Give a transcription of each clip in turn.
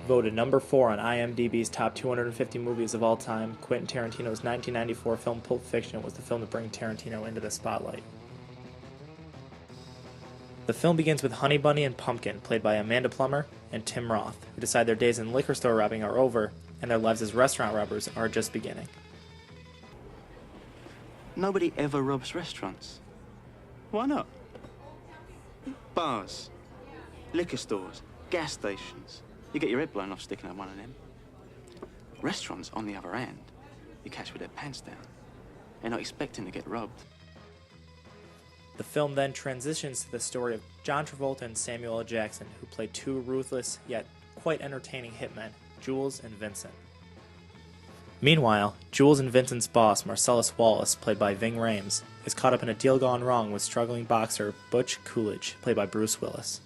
Voted number 4 on IMDb's top 250 movies of all time, Quentin Tarantino's 1994 film Pulp Fiction was the film to bring Tarantino into the spotlight. The film begins with Honey Bunny and Pumpkin, played by Amanda Plummer and Tim Roth, who decide their days in liquor store robbing are over and their lives as restaurant robbers are just beginning. Nobody ever robs restaurants. Why not? Bars, liquor stores, gas stations. You get your head blown off sticking at one of them. Restaurants, on the other hand, you catch with their pants down. They're not expecting to get robbed. The film then transitions to the story of John Travolta and Samuel L. Jackson, who played two ruthless yet quite entertaining hitmen, Jules and Vincent. Meanwhile, Jules and Vincent's boss, Marcellus Wallace, played by Ving Rhames, is caught up in a deal gone wrong with struggling boxer Butch Coolidge, played by Bruce Willis.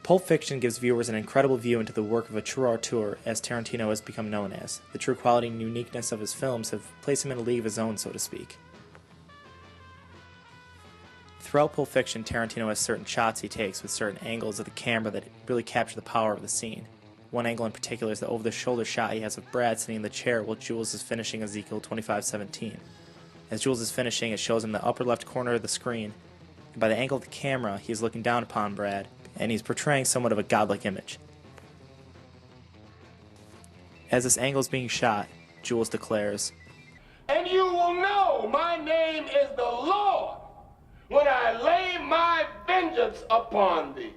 Pulp Fiction gives viewers an incredible view into the work of a true auteur, as Tarantino has become known as. The true quality and uniqueness of his films have placed him in a league of his own, so to speak. Throughout Pulp Fiction, Tarantino has certain shots he takes with certain angles of the camera that really capture the power of the scene. One angle in particular is the over-the-shoulder shot he has of Brad sitting in the chair while Jules is finishing Ezekiel 25:17. As Jules is finishing, it shows him the upper left corner of the screen, and by the angle of the camera, he is looking down upon Brad, and he's portraying somewhat of a godlike image. As this angle is being shot, Jules declares, "And you will know my name is the Lord when I lay my vengeance upon thee."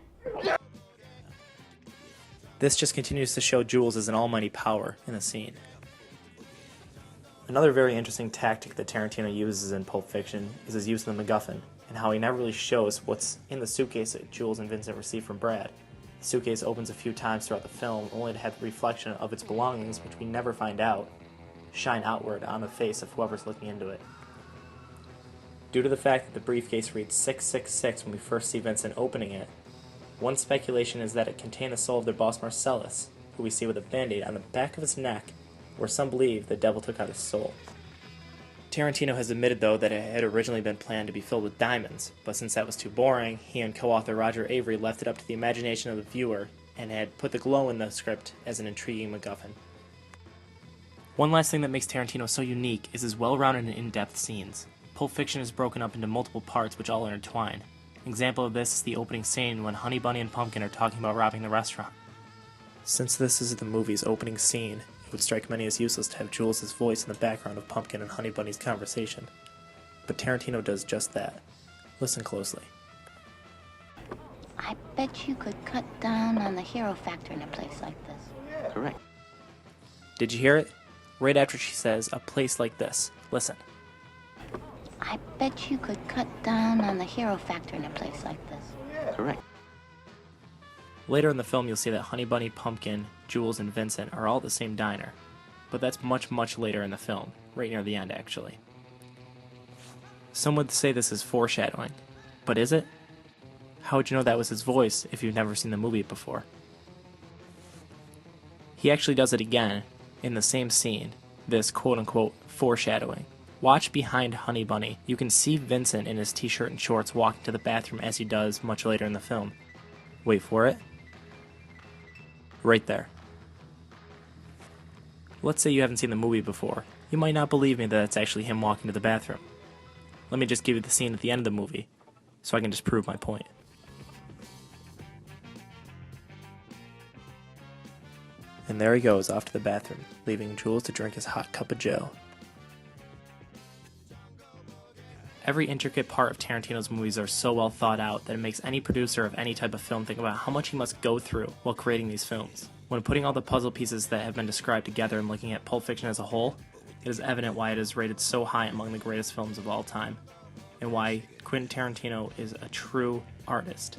This just continues to show Jules as an almighty power in the scene. Another very interesting tactic that Tarantino uses in Pulp Fiction is his use of the MacGuffin, and how he never really shows what's in the suitcase that Jules and Vincent receive from Brad. The suitcase opens a few times throughout the film, only to have the reflection of its belongings, which we never find out, shine outward on the face of whoever's looking into it. Due to the fact that the briefcase reads 666 when we first see Vincent opening it, one speculation is that it contained the soul of their boss Marcellus, who we see with a band-aid on the back of his neck, where some believe the devil took out his soul. Tarantino has admitted, though, that it had originally been planned to be filled with diamonds, but since that was too boring, he and co-author Roger Avary left it up to the imagination of the viewer and had put the glow in the script as an intriguing MacGuffin. One last thing that makes Tarantino so unique is his well-rounded and in-depth scenes. Pulp Fiction is broken up into multiple parts which all intertwine. An example of this is the opening scene when Honey Bunny and Pumpkin are talking about robbing the restaurant. Since this is the movie's opening scene, it would strike many as useless to have Jules' voice in the background of Pumpkin and Honey Bunny's conversation. But Tarantino does just that. Listen closely. I bet you could cut down on the hero factor in a place like this. Correct. Did you hear it? Right after she says, "a place like this." Listen. I bet you could cut down on the hero factor in a place like this. Correct. Later in the film, you'll see that Honey Bunny, Pumpkin, Jules, and Vincent are all at the same diner. But that's much, much later in the film, right near the end, actually. Some would say this is foreshadowing, but is it? How would you know that was his voice if you've never seen the movie before? He actually does it again, in the same scene, this quote-unquote foreshadowing. Watch behind Honey Bunny. You can see Vincent in his t-shirt and shorts walking to the bathroom as he does much later in the film. Wait for it. Right there. Let's say you haven't seen the movie before. You might not believe me that it's actually him walking to the bathroom. Let me just give you the scene at the end of the movie, so I can just prove my point. And there he goes off to the bathroom, leaving Jules to drink his hot cup of joe. Every intricate part of Tarantino's movies are so well thought out that it makes any producer of any type of film think about how much he must go through while creating these films. When putting all the puzzle pieces that have been described together and looking at Pulp Fiction as a whole, it is evident why it is rated so high among the greatest films of all time, and why Quentin Tarantino is a true artist.